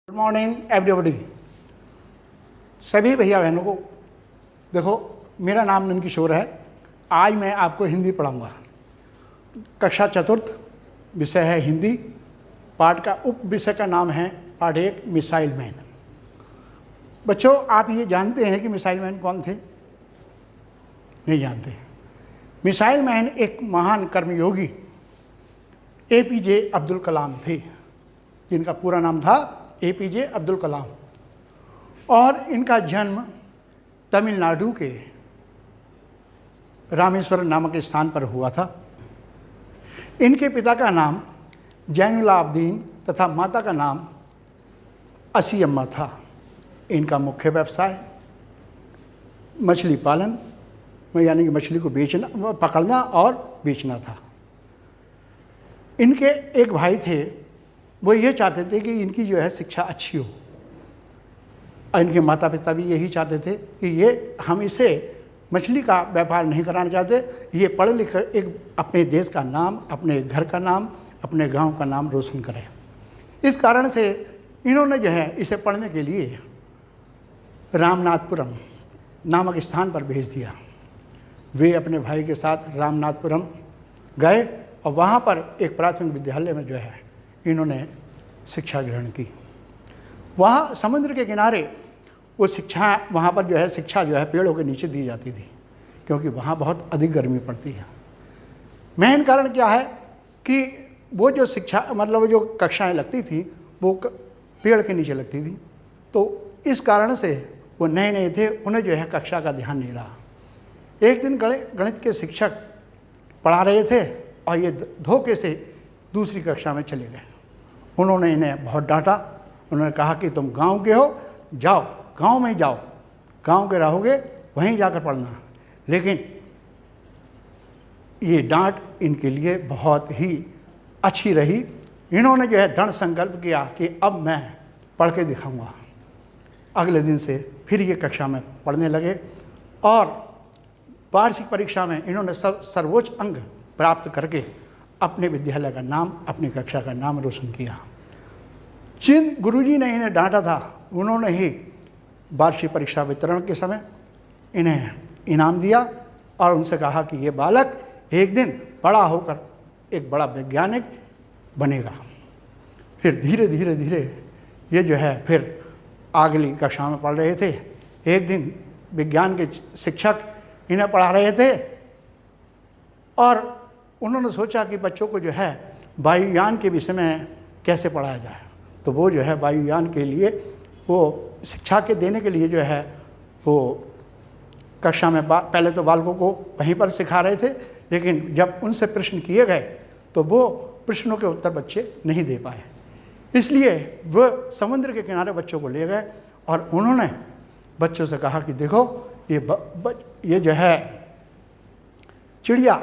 Good morning everybody. सभी भैया बहनों को देखो, मेरा नाम नंदकिशोर है। आज मैं आपको हिंदी पढ़ाऊंगा। कक्षा चतुर्थ, विषय है हिंदी। पाठ का उप विषय का नाम है पाठ 1 मिसाइल मैन। बच्चों, आप ये जानते हैं कि मिसाइल मैन कौन थे? नहीं जानते। मिसाइल मैन एक महान कर्मयोगी APJ अब्दुल कलाम थे, जिनका पूरा नाम था APJ अब्दुल कलाम। और इनका जन्म तमिलनाडु के रामेश्वरम नामक स्थान पर हुआ था। इनके पिता का नाम जैनुलाब्दीन तथा माता का नाम असीयम्मा था। इनका मुख्य व्यवसाय मछली पालन, यानी कि मछली को बेचना, पकड़ना और बेचना था। इनके एक भाई थे, वो ये चाहते थे कि इनकी जो है शिक्षा अच्छी हो, और इनके माता पिता भी यही चाहते थे कि ये हम इसे मछली का व्यापार नहीं कराना चाहते, ये पढ़ लिख कर एक अपने देश का नाम, अपने घर का नाम, अपने गांव का नाम रोशन करे। इस कारण से इन्होंने जो है इसे पढ़ने के लिए रामनाथपुरम नामक स्थान पर भेज दिया। वे अपने भाई के साथ रामनाथपुरम गए और वहाँ पर एक प्राथमिक विद्यालय में जो है इन्होंने शिक्षा ग्रहण की। वहाँ समुद्र के किनारे वो वहाँ पर जो है शिक्षा जो है पेड़ों के नीचे दी जाती थी, क्योंकि वहाँ बहुत अधिक गर्मी पड़ती है। मेन कारण क्या है कि वो जो शिक्षा मतलब जो कक्षाएं लगती थी वो पेड़ के नीचे लगती थी, तो इस कारण से वो नए नए थे, उन्हें जो है कक्षा का ध्यान नहीं रहा। एक दिन गणित के शिक्षक पढ़ा रहे थे और ये धोखे से दूसरी कक्षा में चले गए। उन्होंने इन्हें बहुत डांटा। उन्होंने कहा कि तुम गांव के हो, जाओ गांव में जाओ, गांव के रहोगे वहीं जाकर पढ़ना। लेकिन ये डांट इनके लिए बहुत ही अच्छी रही। इन्होंने जो है दृढ़ संकल्प किया कि अब मैं पढ़ के दिखाऊंगा। अगले दिन से फिर ये कक्षा में पढ़ने लगे और वार्षिक परीक्षा में इन्होंने सर्वोच्च अंक प्राप्त करके अपने विद्यालय का नाम, अपनी कक्षा का नाम रोशन किया। जिन गुरुजी ने इन्हें डांटा था, उन्होंने ही वार्षिक परीक्षा वितरण के समय इन्हें इनाम दिया और उनसे कहा कि ये बालक एक दिन बड़ा होकर एक बड़ा वैज्ञानिक बनेगा। फिर धीरे धीरे धीरे ये जो है फिर अगली कक्षा में पढ़ रहे थे। एक दिन विज्ञान के शिक्षक इन्हें पढ़ा रहे थे और उन्होंने सोचा कि बच्चों को जो है वायुयान के विषय में कैसे पढ़ाया जाए। तो वो जो है वायुयान के लिए वो शिक्षा के देने के लिए जो है वो कक्षा में पहले तो बालकों को वहीं पर सिखा रहे थे, लेकिन जब उनसे प्रश्न किए गए तो वो प्रश्नों के उत्तर बच्चे नहीं दे पाए। इसलिए वो समुद्र के किनारे बच्चों को ले गए और उन्होंने बच्चों से कहा कि देखो ये जो है चिड़िया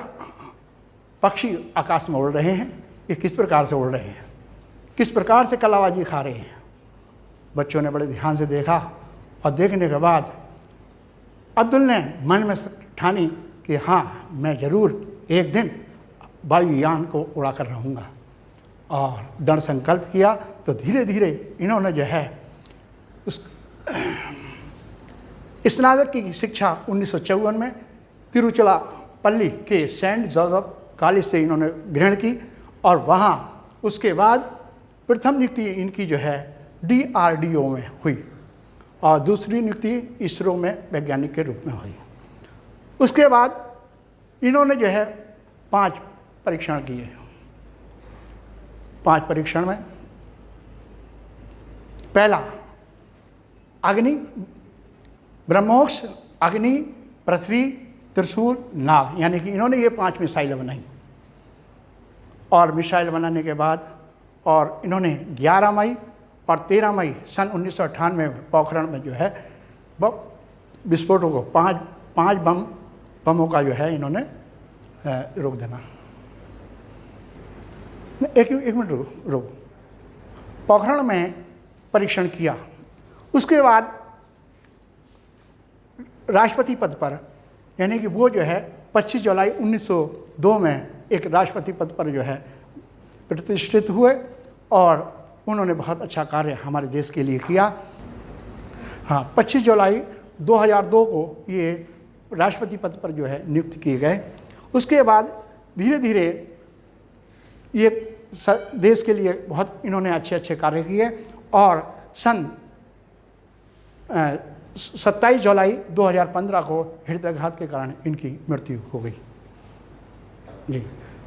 पक्षी आकाश में उड़ रहे हैं, ये किस प्रकार से उड़ रहे हैं, किस प्रकार से कलाबाजी खा रहे हैं। बच्चों ने बड़े ध्यान से देखा और देखने के बाद अब्दुल ने मन में ठानी कि हाँ, मैं ज़रूर एक दिन वायुयान को उड़ा कर रहूँगा, और दृढ़ संकल्प किया। तो धीरे धीरे इन्होंने जो है उस स्नातक की शिक्षा 1954 में तिरुचिरापल्ली के सेंट जोसेफ कॉलेज से इन्होंने ग्रहण की और वहाँ उसके बाद प्रथम नियुक्ति इनकी जो है DRDO में हुई और दूसरी नियुक्ति इसरो में वैज्ञानिक के रूप में हुई। उसके बाद इन्होंने जो है 5 परीक्षण किए। 5 परीक्षण में पहला अग्नि, ब्रह्मोस, अग्नि, पृथ्वी, त्रिशूल, नाग, यानी कि इन्होंने ये 5 मिसाइलें बनाई। और मिसाइल बनाने के बाद और इन्होंने 11 मई और 13 मई सन 1998 में पोखरण में जो है विस्फोटों को 5 बमों का जो है इन्होंने रोक देना। एक मिनट रुक। पोखरण में परीक्षण किया। उसके बाद राष्ट्रपति पद पर, यानी कि वो जो है 25 जुलाई 1902 में एक राष्ट्रपति पद पर जो है प्रतिष्ठित हुए और उन्होंने बहुत अच्छा कार्य हमारे देश के लिए किया। हाँ, 25 जुलाई 2002 को ये राष्ट्रपति पद पर जो है नियुक्त किए गए। उसके बाद धीरे धीरे ये देश के लिए बहुत इन्होंने अच्छे अच्छे कार्य किए और सन 27 जुलाई 2015 को हृदयाघात के कारण इनकी मृत्यु हो गई। जी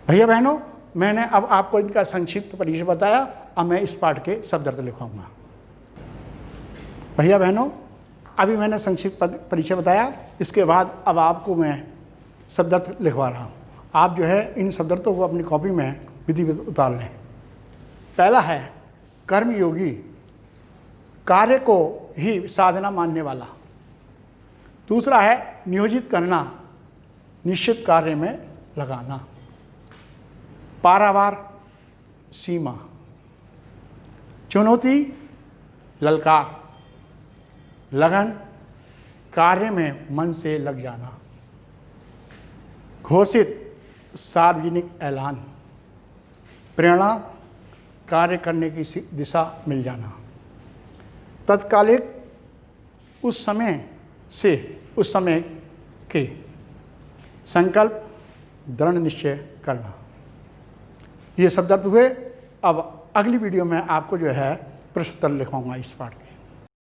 भैया बहनों, मैंने अब आपको इनका संक्षिप्त परिचय बताया। अब मैं इस पाठ के शब्दार्थ लिखवाऊंगा। भैया बहनों, अभी मैंने संक्षिप्त परिचय बताया, इसके बाद अब आपको मैं शब्दार्थ लिखवा रहा हूँ। आप जो है इन शब्दार्थों को अपनी कॉपी में विधिवत उतार लें। पहला है कर्मयोगी, कार्य को ही साधना मानने वाला। दूसरा है नियोजित करना, निश्चित कार्य में लगाना। पारावार, सीमा। चुनौती, ललकार। लगन, कार्य में मन से लग जाना। घोषित, सार्वजनिक ऐलान। प्रेरणा, कार्य करने की दिशा मिल जाना। तत्कालिक, उस समय के। संकल्प, दृढ़ निश्चय करना। ये शब्दार्थ हुए। अब अगली वीडियो में आपको जो है प्रश्नोत्तर लिखवाऊंगा इस पाठ में।